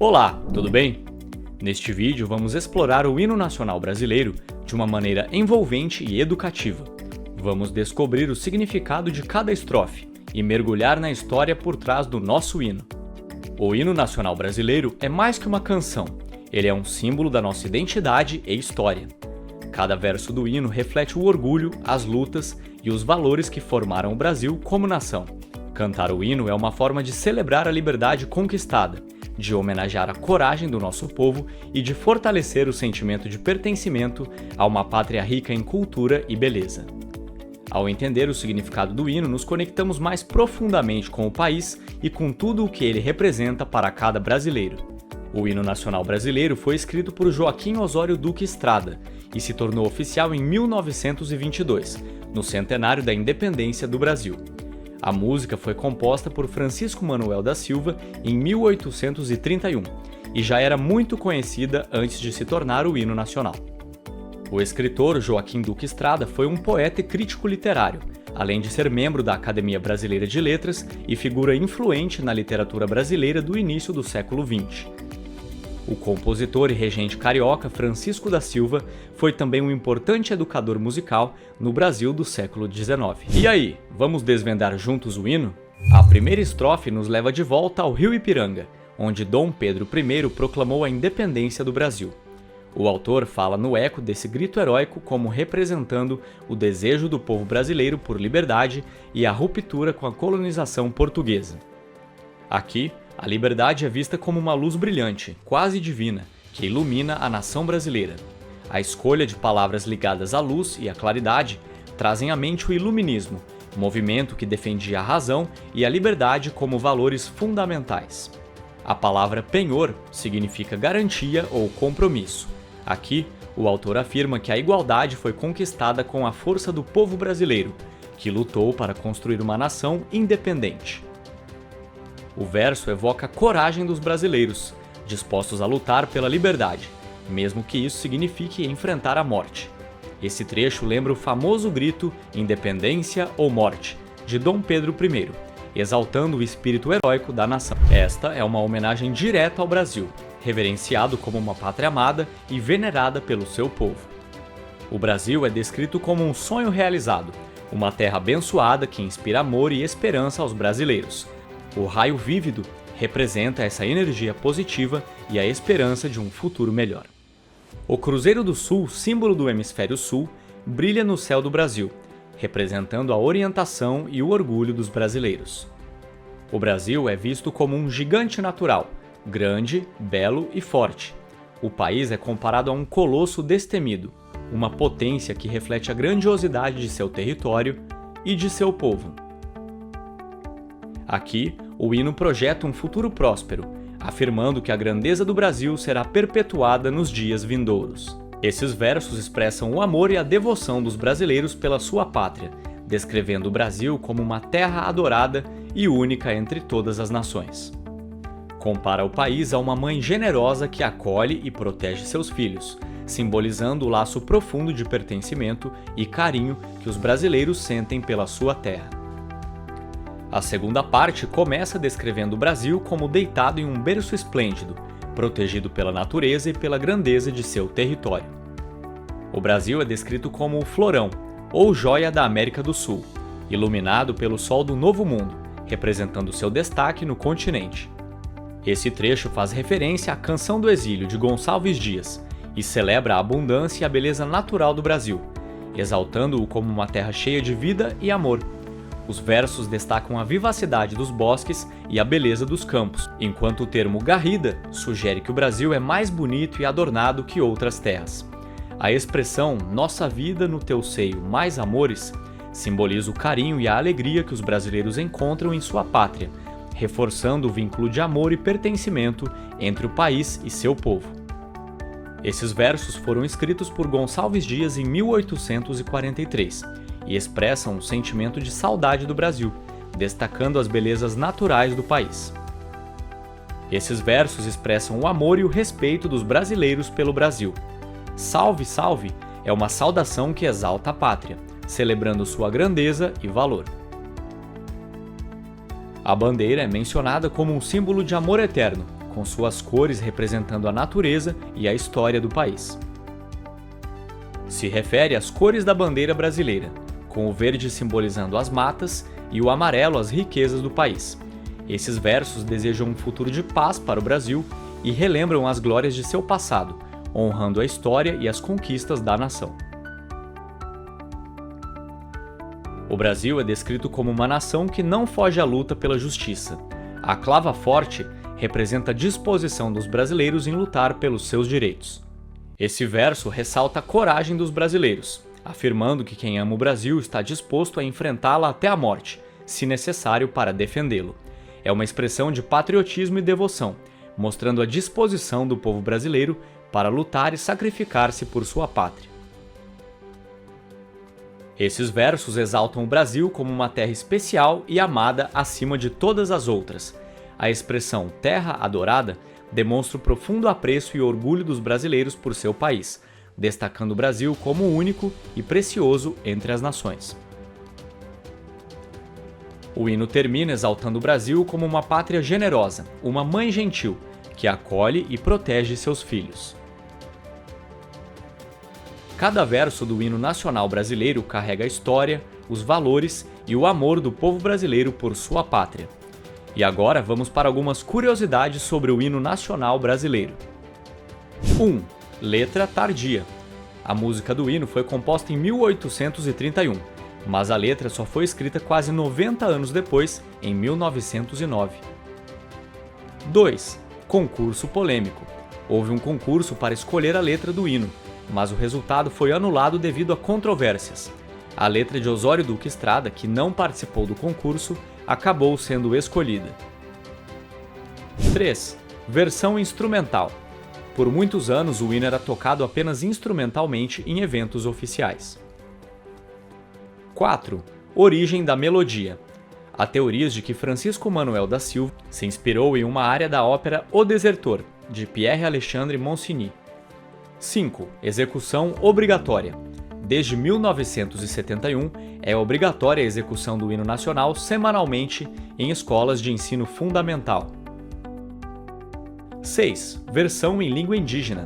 Olá, tudo bem? Neste vídeo vamos explorar o hino nacional brasileiro de uma maneira envolvente e educativa. Vamos descobrir o significado de cada estrofe e mergulhar na história por trás do nosso hino. O hino nacional brasileiro é mais que uma canção, ele é um símbolo da nossa identidade e história. Cada verso do hino reflete o orgulho, as lutas e os valores que formaram o Brasil como nação. Cantar o hino é uma forma de celebrar a liberdade conquistada, de homenagear a coragem do nosso povo e de fortalecer o sentimento de pertencimento a uma pátria rica em cultura e beleza. Ao entender o significado do hino, nos conectamos mais profundamente com o país e com tudo o que ele representa para cada brasileiro. O hino nacional brasileiro foi escrito por Joaquim Osório Duque Estrada e se tornou oficial em 1922, no centenário da independência do Brasil. A música foi composta por Francisco Manuel da Silva em 1831 e já era muito conhecida antes de se tornar o hino nacional. O escritor Joaquim Duque Estrada foi um poeta e crítico literário, além de ser membro da Academia Brasileira de Letras e figura influente na literatura brasileira do início do século XX. O compositor e regente carioca Francisco da Silva foi também um importante educador musical no Brasil do século XIX. E aí, vamos desvendar juntos o hino? A primeira estrofe nos leva de volta ao Rio Ipiranga, onde Dom Pedro I proclamou a independência do Brasil. O autor fala no eco desse grito heróico como representando o desejo do povo brasileiro por liberdade e a ruptura com a colonização portuguesa. Aqui, a liberdade é vista como uma luz brilhante, quase divina, que ilumina a nação brasileira. A escolha de palavras ligadas à luz e à claridade trazem à mente o iluminismo, movimento que defendia a razão e a liberdade como valores fundamentais. A palavra penhor significa garantia ou compromisso. Aqui, o autor afirma que a igualdade foi conquistada com a força do povo brasileiro, que lutou para construir uma nação independente. O verso evoca a coragem dos brasileiros, dispostos a lutar pela liberdade, mesmo que isso signifique enfrentar a morte. Esse trecho lembra o famoso grito Independência ou Morte, de Dom Pedro I, exaltando o espírito heróico da nação. Esta é uma homenagem direta ao Brasil, reverenciado como uma pátria amada e venerada pelo seu povo. O Brasil é descrito como um sonho realizado, uma terra abençoada que inspira amor e esperança aos brasileiros. O raio vívido representa essa energia positiva e a esperança de um futuro melhor. O Cruzeiro do Sul, símbolo do Hemisfério Sul, brilha no céu do Brasil, representando a orientação e o orgulho dos brasileiros. O Brasil é visto como um gigante natural, grande, belo e forte. O país é comparado a um colosso destemido, uma potência que reflete a grandiosidade de seu território e de seu povo. Aqui, o hino projeta um futuro próspero, afirmando que a grandeza do Brasil será perpetuada nos dias vindouros. Esses versos expressam o amor e a devoção dos brasileiros pela sua pátria, descrevendo o Brasil como uma terra adorada e única entre todas as nações. Compara o país a uma mãe generosa que acolhe e protege seus filhos, simbolizando o laço profundo de pertencimento e carinho que os brasileiros sentem pela sua terra. A segunda parte começa descrevendo o Brasil como deitado em um berço esplêndido, protegido pela natureza e pela grandeza de seu território. O Brasil é descrito como o florão, ou joia da América do Sul, iluminado pelo sol do Novo Mundo, representando seu destaque no continente. Esse trecho faz referência à Canção do Exílio de Gonçalves Dias e celebra a abundância e a beleza natural do Brasil, exaltando-o como uma terra cheia de vida e amor. Os versos destacam a vivacidade dos bosques e a beleza dos campos, enquanto o termo garrida sugere que o Brasil é mais bonito e adornado que outras terras. A expressão "nossa vida no teu seio, mais amores" simboliza o carinho e a alegria que os brasileiros encontram em sua pátria, reforçando o vínculo de amor e pertencimento entre o país e seu povo. Esses versos foram escritos por Gonçalves Dias em 1843 e expressam um sentimento de saudade do Brasil, destacando as belezas naturais do país. Esses versos expressam o amor e o respeito dos brasileiros pelo Brasil. Salve, salve é uma saudação que exalta a pátria, celebrando sua grandeza e valor. A bandeira é mencionada como um símbolo de amor eterno, com suas cores representando a natureza e a história do país. Se refere às cores da bandeira brasileira, com o verde simbolizando as matas e o amarelo as riquezas do país. Esses versos desejam um futuro de paz para o Brasil e relembram as glórias de seu passado, honrando a história e as conquistas da nação. O Brasil é descrito como uma nação que não foge à luta pela justiça. A clava forte representa a disposição dos brasileiros em lutar pelos seus direitos. Esse verso ressalta a coragem dos brasileiros, afirmando que quem ama o Brasil está disposto a enfrentá-la até a morte, se necessário para defendê-lo. É uma expressão de patriotismo e devoção, mostrando a disposição do povo brasileiro para lutar e sacrificar-se por sua pátria. Esses versos exaltam o Brasil como uma terra especial e amada acima de todas as outras. A expressão terra adorada demonstra o profundo apreço e orgulho dos brasileiros por seu país, destacando o Brasil como único e precioso entre as nações. O hino termina exaltando o Brasil como uma pátria generosa, uma mãe gentil, que acolhe e protege seus filhos. Cada verso do hino nacional brasileiro carrega a história, os valores e o amor do povo brasileiro por sua pátria. E agora vamos para algumas curiosidades sobre o hino nacional brasileiro. 1. Letra tardia. A música do hino foi composta em 1831, mas a letra só foi escrita quase 90 anos depois, em 1909. 2. Concurso polêmico. Houve um concurso para escolher a letra do hino, mas o resultado foi anulado devido a controvérsias. A letra de Osório Duque Estrada, que não participou do concurso, acabou sendo escolhida. 3. Versão instrumental. Por muitos anos, o hino era tocado apenas instrumentalmente em eventos oficiais. 4. Origem da melodia. Há teorias de que Francisco Manuel da Silva se inspirou em uma área da ópera O Desertor, de Pierre Alexandre Monsigny. 5. Execução obrigatória. Desde 1971, é obrigatória a execução do hino nacional semanalmente em escolas de ensino fundamental. 6. Versão em língua indígena.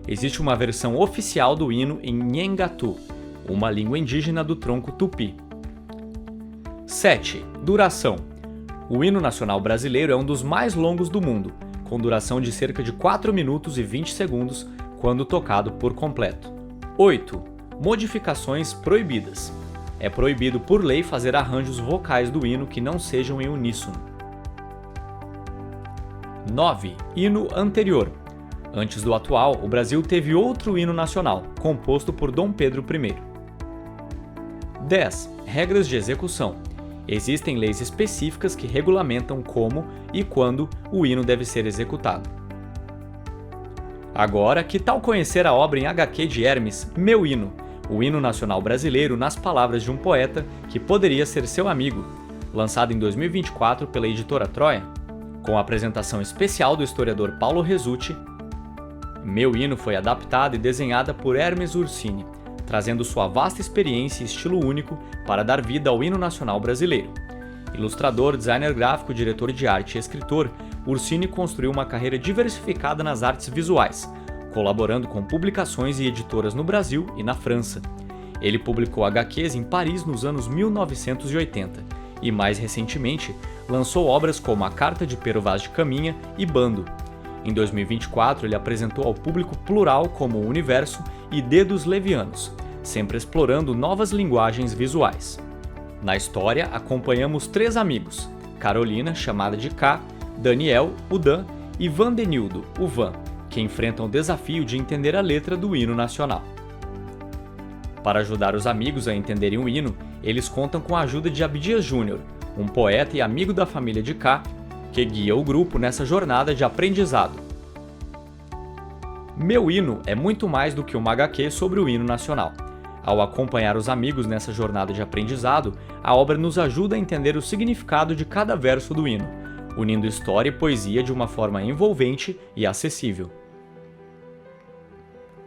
Existe uma versão oficial do hino em Nhengatu, uma língua indígena do tronco tupi. 7. Duração. O hino nacional brasileiro é um dos mais longos do mundo, com duração de cerca de 4 minutos e 20 segundos quando tocado por completo. 8. Modificações proibidas. É proibido por lei fazer arranjos vocais do hino que não sejam em uníssono. 9. Hino anterior. Antes do atual, o Brasil teve outro hino nacional, composto por Dom Pedro I. 10. Regras de execução. Existem leis específicas que regulamentam como e quando o hino deve ser executado. Agora, que tal conhecer a obra em HQ de Hermes, Meu Hino, o hino nacional brasileiro nas palavras de um poeta que poderia ser seu amigo, lançado em 2024 pela editora Troia? Com a apresentação especial do historiador Paulo Resutti, Meu Hino foi adaptada e desenhada por Hermes Ursini, trazendo sua vasta experiência e estilo único para dar vida ao hino nacional brasileiro. Ilustrador, designer gráfico, diretor de arte e escritor, Ursini construiu uma carreira diversificada nas artes visuais, colaborando com publicações e editoras no Brasil e na França. Ele publicou HQs em Paris nos anos 1980 e, mais recentemente, lançou obras como A Carta de Pero Vaz de Caminha e Bando. Em 2024, ele apresentou ao público plural como o Universo e Dedos Levianos, sempre explorando novas linguagens visuais. Na história, acompanhamos 3 amigos, Carolina, chamada de K, Daniel, o Dan, e Vandenildo, o Van, que enfrentam o desafio de entender a letra do hino nacional. Para ajudar os amigos a entenderem o hino, eles contam com a ajuda de Abdias Júnior, um poeta e amigo da família de K, que guia o grupo nessa jornada de aprendizado. Meu Hino é muito mais do que uma HQ sobre o hino nacional. Ao acompanhar os amigos nessa jornada de aprendizado, a obra nos ajuda a entender o significado de cada verso do hino, unindo história e poesia de uma forma envolvente e acessível.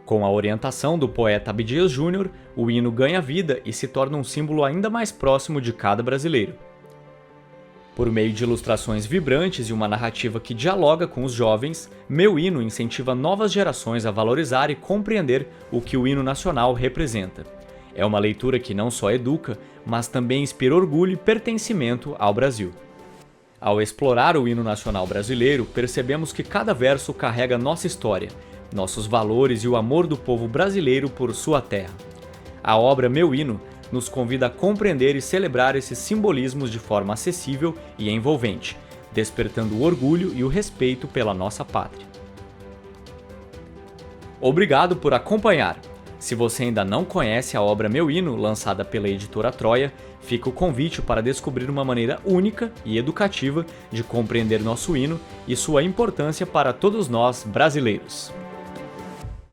Com a orientação do poeta Abdias Júnior, o hino ganha vida e se torna um símbolo ainda mais próximo de cada brasileiro. Por meio de ilustrações vibrantes e uma narrativa que dialoga com os jovens, Meu Hino incentiva novas gerações a valorizar e compreender o que o hino nacional representa. É uma leitura que não só educa, mas também inspira orgulho e pertencimento ao Brasil. Ao explorar o hino nacional brasileiro, percebemos que cada verso carrega nossa história, nossos valores e o amor do povo brasileiro por sua terra. A obra Meu Hino nos convida a compreender e celebrar esses simbolismos de forma acessível e envolvente, despertando o orgulho e o respeito pela nossa pátria. Obrigado por acompanhar! Se você ainda não conhece a obra Meu Hino, lançada pela editora Troia, fica o convite para descobrir uma maneira única e educativa de compreender nosso hino e sua importância para todos nós brasileiros.